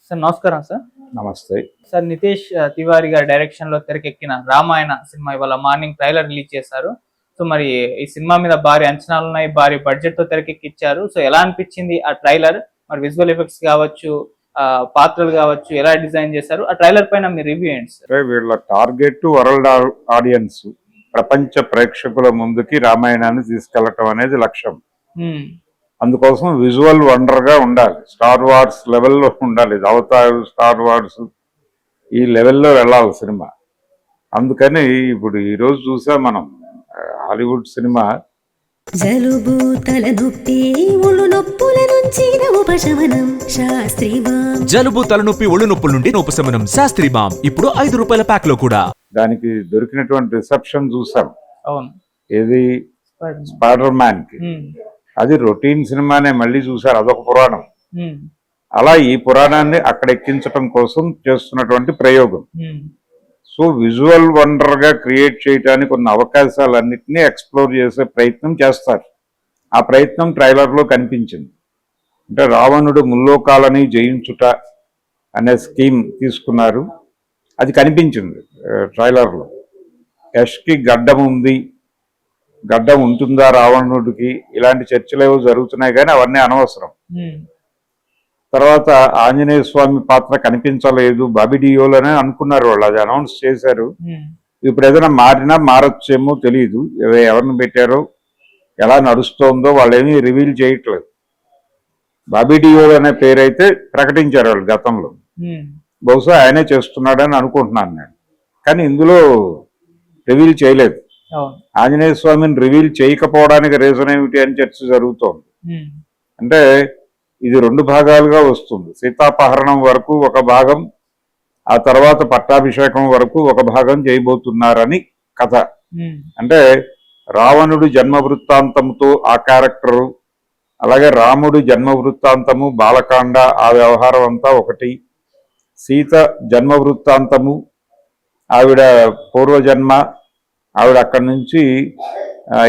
Sir నమస్కారం sir. నమస్తే sir Nitesh Tiwari గారి డైరెక్షన్ లో తెరకెక్కిన రామాయణ సినిమా ఇవాళ మార్నింగ్ ట్రైలర్ రిలీజ్ చేశారు. సో మరి ఈ సినిమా మీద భారీ అంచనాలు ఉన్నాయి, భారీ బడ్జెట్ తో తెరకెక్కించారు. సో ఎలా అనిపించింది ఆ ట్రైలర్? మరి విజువల్ ఎఫెక్ట్స్ కావచ్చు, పాత్రలు కావచ్చు, ఎలా డిజైన్ చేశారు? ఆ ట్రైలర్ పైన మీ రివ్యూ ఏంటి సార్? వీళ్ళ టార్గెట్ వరల్డ్ ఆడియన్స్, ప్రపంచ ప్రేక్షకుల ముందుకి రామాయణాన్ని తీసుకెళ్లటం అనేది లక్ష్యం. అందుకోసం విజువల్ వండర్ గా ఉండాలి, స్టార్ వార్స్ లెవెల్లో ఉండాలి, అవతార్ స్టార్ వార్స్ ఈ లెవెల్లో వెళ్ళాలి సినిమా. అందుకని ఇప్పుడు ఈరోజు చూసా మనం హాలీవుడ్ సినిమా. జలుబు తలనొప్పి ఒళ్ళు నొప్పుల నుంచి ఉపశమనం శాస్త్రీబామ్. జలుబు తలనొప్పి ఒళ్ళు నొప్పుల నుండి ఉపశమనం శాస్త్రీబామ్ ఇప్పుడు ₹5 ప్యాక్ లో కూడా. దానికి దొరికినటువంటి రిసెప్షన్ చూసాం. అవును, ఏది స్పైడర్ మ్యాన్ కి అది రొటీన్ సినిమానే మళ్ళీ చూసారు, అదొక పురాణం. అలా ఈ పురాణాన్ని అక్కడ ఎక్కించడం కోసం చేస్తున్నటువంటి ప్రయోగం. సో విజువల్ వండర్ గా క్రియేట్ చేయడానికి ఉన్న అవకాశాలన్నింటినీ ఎక్స్ప్లోర్ చేసే ప్రయత్నం చేస్తారు. ఆ ప్రయత్నం ట్రైలర్ లో కనిపించింది. అంటే రావణుడు ముల్లోకాలని జయించుట అనే స్కీమ్ తీసుకున్నారు, అది కనిపించింది ట్రైలర్ లో. యష్కి గడ్డం ఉంది, గడ్డం ఉంటుందా రావణుడికి, ఇలాంటి చర్చలు ఏవో జరుగుతున్నాయి, కానీ అవన్నీ అనవసరం. తర్వాత ఆంజనేయ స్వామి పాత్ర కనిపించలేదు, బాబిడియోలోనే అనుకున్నారు వాళ్ళు, అది అనౌన్స్ చేశారు. ఇప్పుడు ఏదైనా మారినా మారొచ్చేమో తెలియదు, ఎవరిని పెట్టారో ఎలా నడుస్తోందో వాళ్ళు ఏమీ రివీల్ చేయట్లేదు. బాబిడియోల్ అనే పేరైతే ప్రకటించారు వాళ్ళు గతంలో, బహుశా ఆయనే చేస్తున్నాడని అనుకుంటున్నాను నేను. కానీ ఇందులో రివీల్ చేయలేదు. ఆంజనేయ స్వామిని రివీల్ చేయకపోవడానికి రీజన్ ఏమిటి అని చర్చ జరుగుతోంది. అంటే ఇది 2 భాగాలుగా వస్తుంది. సీతాపహరణం వరకు ఒక భాగం, ఆ తర్వాత పట్టాభిషేకం వరకు ఒక భాగం చేయబోతున్నారని కథ. అంటే రావణుడు జన్మ వృత్తాంతంతో ఆ క్యారెక్టరు, అలాగే రాముడు జన్మ వృత్తాంతము, బాలకాండ ఆ వ్యవహారం అంతా ఒకటి, సీత జన్మ వృత్తాంతము, ఆవిడ పూర్వజన్మ, ఆవిడ అక్కడి నుంచి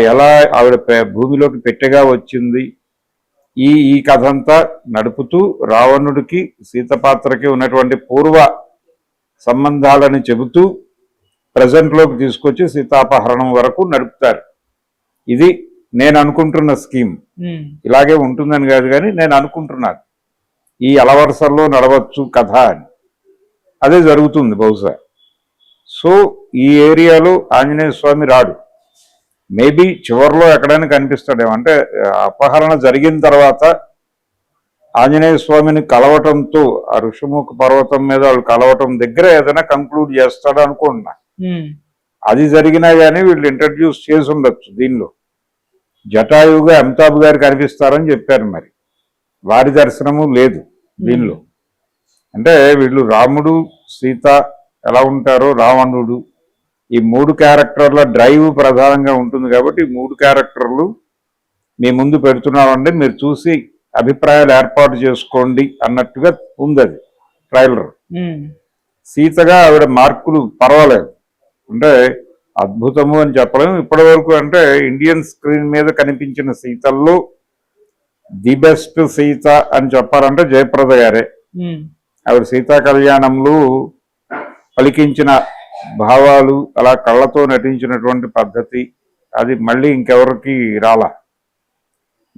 ఎలా ఆవిడ భూమిలోకి పెట్టెగా వచ్చింది, ఈ కథ అంతా నడుపుతూ రావణుడికి సీత పాత్రకి ఉన్నటువంటి పూర్వ సంబంధాలను చెబుతూ ప్రజెంట్లోకి తీసుకొచ్చి సీతాపహరణం వరకు నడుపుతారు. ఇది నేను అనుకుంటున్న స్కీమ్. ఇలాగే ఉంటుందని కాదు, కానీ నేను అనుకుంటున్నాను ఈ అలవరుసల్లో నడవచ్చు కథ అని. అదే జరుగుతుంది బహుశా. సో ఈ ఏరియాలో ఆంజనేయ స్వామి రాడు, మేబీ చివరిలో ఎక్కడైనా కనిపిస్తాడేమో. అంటే అపహరణ జరిగిన తర్వాత ఆంజనేయ స్వామిని కలవటంతో, ఆ ఋషిముఖ పర్వతం మీద వాళ్ళు కలవటం దగ్గర ఏదైనా కంక్లూడ్ చేస్తాడు అనుకుంటున్నా. అది జరిగినా కానీ వీళ్ళు ఇంట్రడ్యూస్ చేసి ఉండొచ్చు దీనిలో. జటాయువుగా అమితాబ్ గారు కనిపిస్తారని చెప్పారు, మరి వారి దర్శనము లేదు దీనిలో. అంటే వీళ్ళు రాముడు సీత ఎలా ఉంటారో, రావణుడు, ఈ 3 క్యారెక్టర్ల డ్రైవ్ ప్రధానంగా ఉంటుంది. కాబట్టి ఈ 3 క్యారెక్టర్లు మీ ముందు పెడుతున్నామండి, మీరు చూసి అభిప్రాయాలు ఏర్పాటు చేసుకోండి అన్నట్టుగా ఉంది అది ట్రైలర్. సీతగా ఆవిడ మార్కులు పర్వాలేదు, అంటే అద్భుతము అని చెప్పలేము ఇప్పటి వరకు. అంటే ఇండియన్ స్క్రీన్ మీద కనిపించిన సీతల్లో ది బెస్ట్ సీత అని చెప్పాలంటే జయప్రద గారే. ఆవిడ సీతా కళ్యాణంలో పలికించిన భావాలు, అలా కళ్ళతో నటించినటువంటి పద్ధతి, అది మళ్ళీ ఇంకెవరికి రాలా.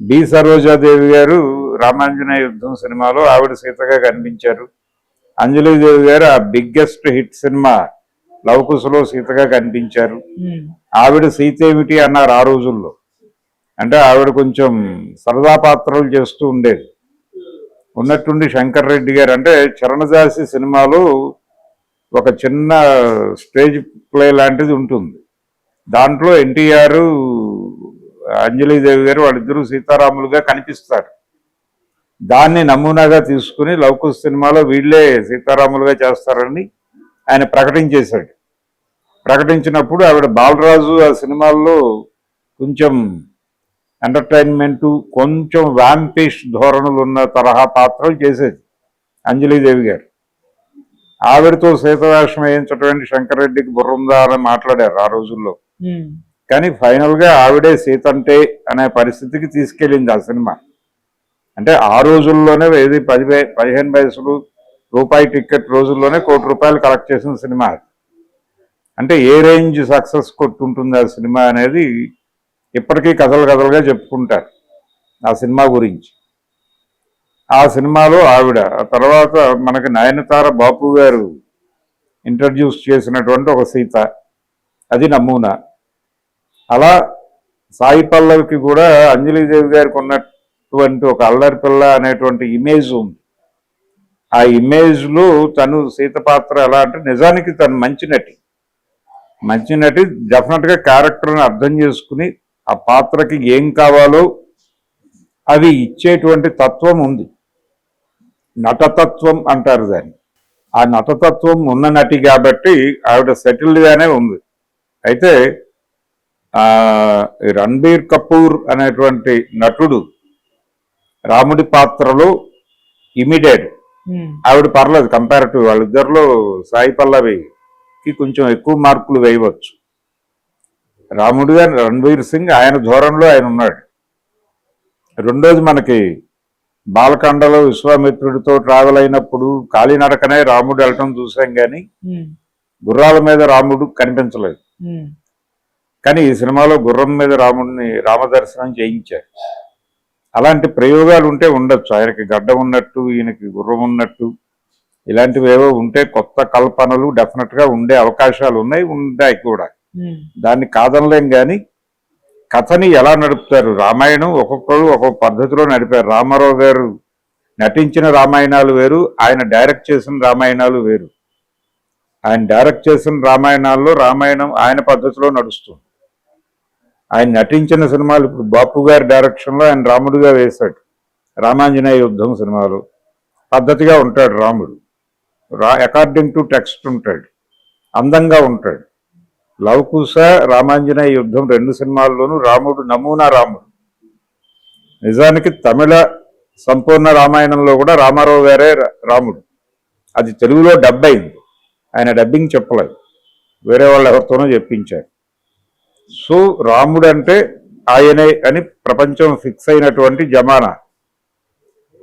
బి సరోజాదేవి గారు రామాంజనేయ యుద్ధం సినిమాలో ఆవిడ సీతగా కనిపించారు. అంజలీదేవి గారు ఆ బిగ్గెస్ట్ హిట్ సినిమా లవకుశలో సీతగా కనిపించారు. ఆవిడ సీత ఏమిటి అన్నారు ఆ రోజుల్లో. అంటే ఆవిడ కొంచెం సరదా పాత్రలు చేస్తూ ఉండేది. ఉన్నట్టుండి శంకర్ రెడ్డి గారు, అంటే చరణదాసి సినిమాలో ఒక చిన్న స్టేజ్ ప్లే లాంటిది ఉంటుంది, దాంట్లో ఎన్టీఆర్ అంజలీదేవి గారు వాళ్ళిద్దరూ సీతారాములుగా కనిపిస్తారు. దాన్ని నమూనాగా తీసుకుని లవకుశ సినిమాలో వీళ్ళే సీతారాములుగా చేస్తారని ఆయన ప్రకటించేశాడు. ప్రకటించినప్పుడు ఆవిడ బాలరాజు ఆ సినిమాల్లో కొంచెం ఎంటర్టైన్మెంటు, కొంచెం వ్యాంపిష్ ధోరణులు ఉన్న తరహా పాత్రలు చేసేది అంజలీదేవి గారు. ఆవిడతో సీతవేషం వేయించటువంటి శంకర్రెడ్డికి బుర్రందా అని మాట్లాడారు ఆ రోజుల్లో. కానీ ఫైనల్ గా ఆవిడే సీతంటే అనే పరిస్థితికి తీసుకెళ్ళింది ఆ సినిమా. అంటే ఆ రోజుల్లోనే 15 వయసులు రూపాయి టికెట్ రోజుల్లోనే ₹1,00,00,000 కలెక్ట్ చేసిన సినిమా. అంటే ఏ రేంజ్ సక్సెస్ కొట్టుంటుంది ఆ సినిమా అనేది ఇప్పటికీ కథలుగా చెప్పుకుంటారు ఆ సినిమా గురించి. ఆ సినిమాలో ఆవిడ, ఆ తర్వాత మనకి నయనతార బాపు గారు ఇంట్రడ్యూస్ చేసినటువంటి ఒక సీత, అది నమూనా. అలా సాయి పల్లవికి కూడా అంజలీదేవి గారికి ఉన్నటువంటి ఒక అల్లరి పిల్ల అనేటువంటి ఇమేజ్ ఉంది. ఆ ఇమేజ్లో తను సీత పాత్ర ఎలా అంటే, నిజానికి తను మంచి నటి డెఫినెట్గా క్యారెక్టర్ని అర్థం చేసుకుని ఆ పాత్రకి ఏం కావాలో అవి ఇచ్చేటువంటి తత్వం ఉంది. నటతత్వం అంటారు దాన్ని. ఆ నటతత్వం ఉన్న నటి కాబట్టి ఆవిడ సెటిల్డ్గానే ఉంది. అయితే రణబీర్ కపూర్ అనేటువంటి నటుడు రాముడి పాత్రలో ఇమిడియట్, ఆవిడ పర్లేదు కంపారిటివ్. వాళ్ళిద్దరిలో సాయి పల్లవికి కొంచెం ఎక్కువ మార్కులు వేయవచ్చు. రాముడు గారు రణబీర్ సింగ్ ఆయన ధోరణిలో ఆయన ఉన్నాడు. రెండోది, మనకి బాలకాండలో విశ్వామిత్రుడితో ట్రావెల్ అయినప్పుడు కాలినడకనే రాముడు వెళ్ళటం చూసాం, కానీ గుర్రాల మీద రాముడు కనిపించలేదు. కానీ ఈ సినిమాలో గుర్రం మీద రాముడిని రామదర్శనం చేయించారు. అలాంటి ప్రయోగాలు ఉంటే ఉండొచ్చు. ఆయనకి గడ్డ ఉన్నట్టు, ఈయనకి గుర్రం ఉన్నట్టు, ఇలాంటివి ఏవో ఉంటే కొత్త కల్పనలు డెఫినెట్గా ఉండే అవకాశాలు ఉన్నాయి కూడా. దాన్ని కాదనలేం. కానీ కథని ఎలా నడుపుతారు, రామాయణం ఒక్కొక్కరు ఒక్కొక్క పద్ధతిలో నడిపారు. రామారావు గారు నటించిన రామాయణాలు వేరు, ఆయన డైరెక్ట్ చేసిన రామాయణాలు వేరు. ఆయన డైరెక్ట్ చేసిన రామాయణాల్లో రామాయణం ఆయన పద్ధతిలో నడుస్తుంది. ఆయన నటించిన సినిమాలు ఇప్పుడు బాపు గారి డైరెక్షన్లో ఆయన రాముడిగా వేశాడు. రామాంజనేయ యుద్ధం సినిమాలో పద్ధతిగా ఉంటాడు రాముడు, అకార్డింగ్ టు టెక్స్ట్ ఉంటాడు, అందంగా ఉంటాడు. లవకుశ, రామాంజనేయ యుద్ధం 2 సినిమాల్లోనూ రాముడు నమూనా రాముడు. నిజానికి తమిళ సంపూర్ణ రామాయణంలో కూడా రామారావు గారే రాముడు. అది తెలుగులో డబ్ అయింది, ఆయన డబ్బింగ్ చెప్పలేదు, వేరే వాళ్ళు ఎవరితోనో చెప్పించారు. సో రాముడు అంటే ఆయనే అని ప్రపంచం ఫిక్స్ అయినటువంటి జమానా.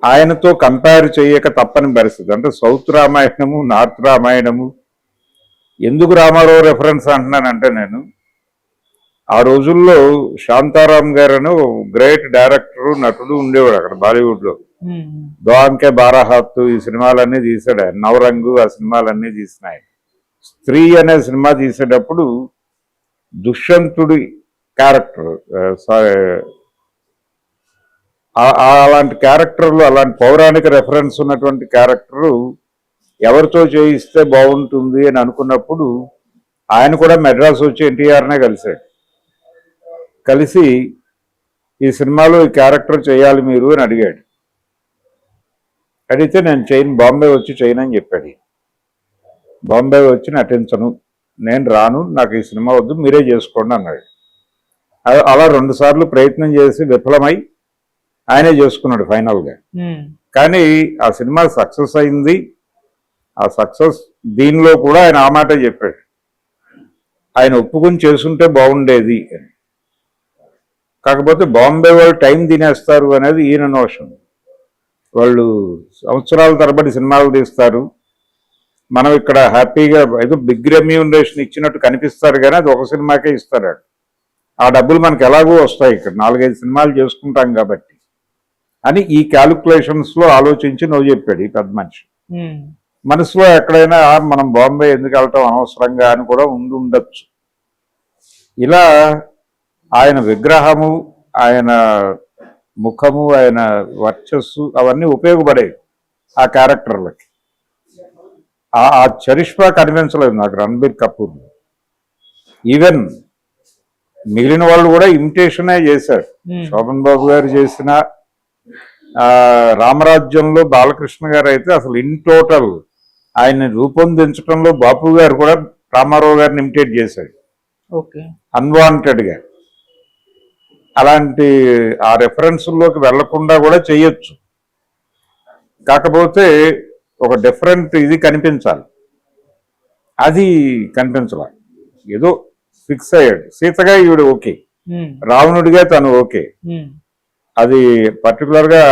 ఆయనతో కంపేర్ చేయక తప్పని పరిస్థితి. అంటే సౌత్ రామాయణము, నార్త్ రామాయణము. ఎందుకు రామారావు రెఫరెన్స్ అంటున్నానంటే, నేను ఆ రోజుల్లో శాంతారాం గారు అని గ్రేట్ డైరెక్టర్ నటుడు ఉండేవాడు అక్కడ బాలీవుడ్లో. దోంకే బారాహాత్ ఈ సినిమాలన్నీ తీసాడు ఆయన. నవరంగు ఆ సినిమాలన్నీ తీసినాయి. స్త్రీ అనే సినిమా తీసేటప్పుడు దుష్యంతుడి క్యారెక్టర్, అలాంటి క్యారెక్టర్లు, అలాంటి పౌరాణిక రెఫరెన్స్ ఉన్నటువంటి క్యారెక్టరు ఎవరితో చేయిస్తే బాగుంటుంది అని అనుకున్నప్పుడు ఆయన కూడా మెడ్రాస్ వచ్చి ఎన్టీఆర్నే కలిసి ఈ సినిమాలో ఈ క్యారెక్టర్ చేయాలి మీరు అని అడిగాడు. అడిగితే నేను చేయను, బాంబే వచ్చి చేయను అని చెప్పాడు. బాంబే వచ్చి నటించను, నేను రాను, నాకు ఈ సినిమా వద్దు, మీరే చేసుకోండి అన్నాడు. అలా 2 సార్లు ప్రయత్నం చేసి విఫలమై ఆయనే చేసుకున్నాడు ఫైనల్గా. కానీ ఆ సినిమా సక్సెస్ అయింది. ఆ సక్సెస్ దీనిలో కూడా ఆయన ఆ మాట చెప్పాడు, ఆయన ఒప్పుకొని చేసుంటే బాగుండేది అని. కాకపోతే బాంబే వాళ్ళు టైం తినేస్తారు అనేది ఈయన నోషన్. వాళ్ళు సంవత్సరాల తరబడి సినిమాలు తీస్తారు, మనం ఇక్కడ హ్యాపీగా ఏదో బిగ్ రెమ్యూనరేషన్ ఇచ్చినట్టు కనిపిస్తారు, కానీ అది ఒక సినిమాకే ఇస్తారు. ఆ డబ్బులు మనకు ఎలాగో వస్తాయి, ఇక్కడ 4-5 సినిమాలు చేసుకుంటాం కాబట్టి అని ఈ క్యాలిక్యులేషన్స్లో ఆలోచించి నువ్వు చెప్పాడు ఈ పెద్ద మనిషి. మనసులో ఎక్కడైనా మనం బాంబే ఎందుకు వెళ్ళటం అనవసరంగా అని కూడా ఉండొచ్చు. ఇలా ఆయన విగ్రహము, ఆయన ముఖము, ఆయన వర్చస్సు అవన్నీ ఉపయోగపడేవి ఆ క్యారెక్టర్లకి. ఆ చరిష్మా కనిపించలేదు నాకు రణబీర్ కపూర్. ఈవెన్ మిగిలిన వాళ్ళు కూడా ఇమిటేషనే చేశారు. శోభన్ బాబు గారు చేసిన రామరాజ్యంలో బాలకృష్ణ గారు అయితే అసలు ఇన్ టోటల్ ఆయన్ని రూపొందించడంలో బాపు గారు కూడా రామారావు గారిని ఇమిటేట్ చేశాడు అన్వాంటెడ్గా. అలాంటి ఆ రెఫరెన్స్లోకి వెళ్లకుండా కూడా చేయొచ్చు, కాకపోతే ఒక డిఫరెంట్ ఇది కనిపించాలి. అది కనిపించాల, ఏదో ఫిక్స్ అయ్యాడు. సీతగా ఈవిడ ఓకే, రావణుడిగా తను ఓకే. అది పర్టికులర్గా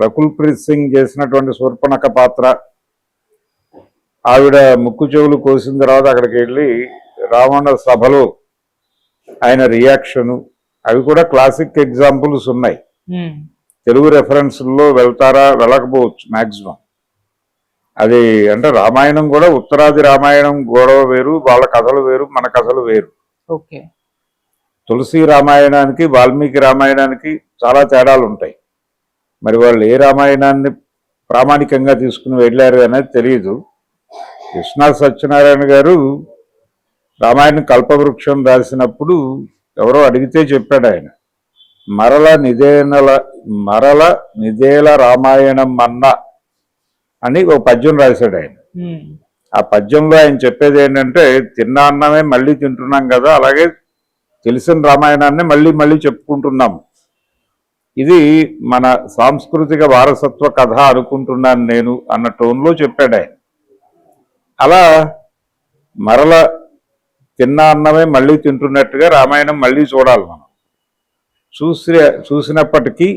రకుల్ ప్రీత్ సింగ్ చేసినటువంటి శూర్పణఖ పాత్ర ఆవిడ ముక్కు చెవులు కోసిన తర్వాత అక్కడికి వెళ్ళి రావణ సభలో ఆయన రియాక్షను, అవి కూడా క్లాసిక్ ఎగ్జాంపుల్స్ ఉన్నాయి. తెలుగు రెఫరెన్స్లో వెళ్తారా, వెళ్ళకపోవచ్చు మ్యాక్సిమం. అది అంటే రామాయణం కూడా ఉత్తరాది రామాయణం గొడవ వేరు, వాళ్ళ కథలు వేరు, మన కథలు వేరు. ఓకే. తులసి రామాయణానికి వాల్మీకి రామాయణానికి చాలా తేడాలు ఉంటాయి. మరి వాళ్ళు ఏ రామాయణాన్ని ప్రామాణికంగా తీసుకుని వెళ్ళారు అనేది తెలియదు. కృష్ణా సత్యనారాయణ గారు రామాయణం కల్పవృక్షం రాసినప్పుడు ఎవరో అడిగితే చెప్పాడు ఆయన, మరల నిదేల రామాయణం అన్న అని ఒక పద్యం రాశాడు ఆయన. ఆ పద్యంలో ఆయన చెప్పేది ఏంటంటే, తిన్న అన్నమే మళ్ళీ తింటున్నాం కదా, అలాగే తెలిసిన రామాయణాన్ని మళ్ళీ మళ్ళీ చెప్పుకుంటున్నాం. ఇది మన సాంస్కృతిక వారసత్వ కథ అనుకుంటున్నాను నేను అన్న టోన్లో చెప్పాడు ఆయన. అలా మరల తిన్న అన్నమే మళ్ళీ తింటున్నట్టుగా రామాయణం మళ్ళీ చూడాలి మనం. చూసినప్పటికీ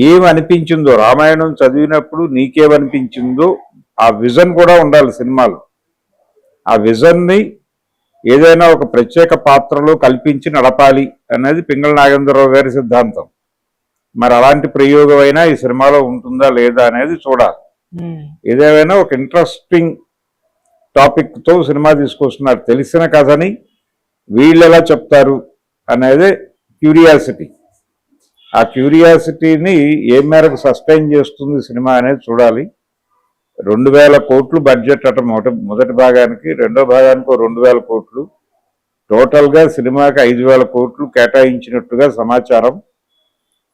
ఏమనిపించిందో, రామాయణం చదివినప్పుడు నీకేమనిపించిందో ఆ విజన్ కూడా ఉండాలి సినిమాలో. ఆ విజన్ని ఏదైనా ఒక ప్రత్యేక పాత్రలో కల్పించి నడపాలి అనేది పింగళ నాగేంద్రరావు గారి సిద్ధాంతం. మరి అలాంటి ప్రయోగం అయినా ఈ సినిమాలో ఉంటుందా లేదా అనేది చూడాలి. ఏదేమైనా ఒక ఇంట్రెస్టింగ్ టాపిక్తో సినిమా తీసుకొస్తున్నారు. తెలిసిన కథని వీళ్ళు ఎలా చెప్తారు అనేది క్యూరియాసిటీ. ఆ క్యూరియాసిటీని ఏ మేరకు సస్టైన్ చేస్తుంది సినిమా అనేది చూడాలి. 2000 కోట్లు బడ్జెట్ అట మొదటి భాగానికి, రెండో భాగానికి 2000 కోట్లు, టోటల్గా సినిమాకి 5000 కోట్లు కేటాయించినట్టుగా సమాచారం.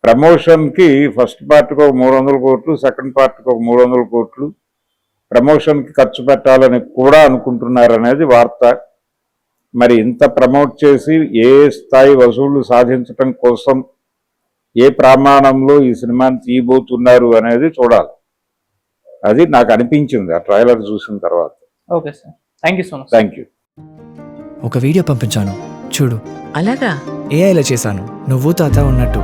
ప్రమోషన్కి ఫస్ట్ పార్ట్కి ఒక 300 కోట్లు, సెకండ్ పార్ట్కి ఒక 300 కోట్లు ప్రమోషన్కి ఖర్చు పెట్టాలని కూడా అనుకుంటున్నారు అనేది వార్త. మరి ఇంత ప్రమోట్ చేసి ఏ స్థాయి వసూళ్లు సాధించటం కోసం ఏ ప్రమాణంలో ఈ సినిమాని తీయబోతున్నారు అనేది చూడాలి. అది నాకు అనిపించింది ఆ ట్రైలర్ చూసిన తర్వాత. Okay sir, thank you so much. Thank you. ఒక వీడియో పంపించాను చూడు. అలాగా? ఏఐలో చేశాను, నువ్వు తాత ఉన్నట్టు.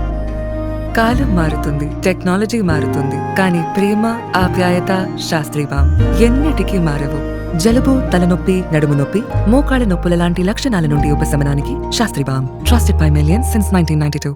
కాలం మారుతుంది, టెక్నాలజీ మారుతుంది, కానీ ప్రేమ, ఆప్యాయత, శాస్త్రీబామ్ ఎన్నిటికీ మారవు. జలుబు, తలనొప్పి, నడుము నొప్పి, మోకాళ్ళ నొప్పుల లాంటి లక్షణాల నుండి ఉపశమనానికి Shastri balm. Trusted by millions since 1992.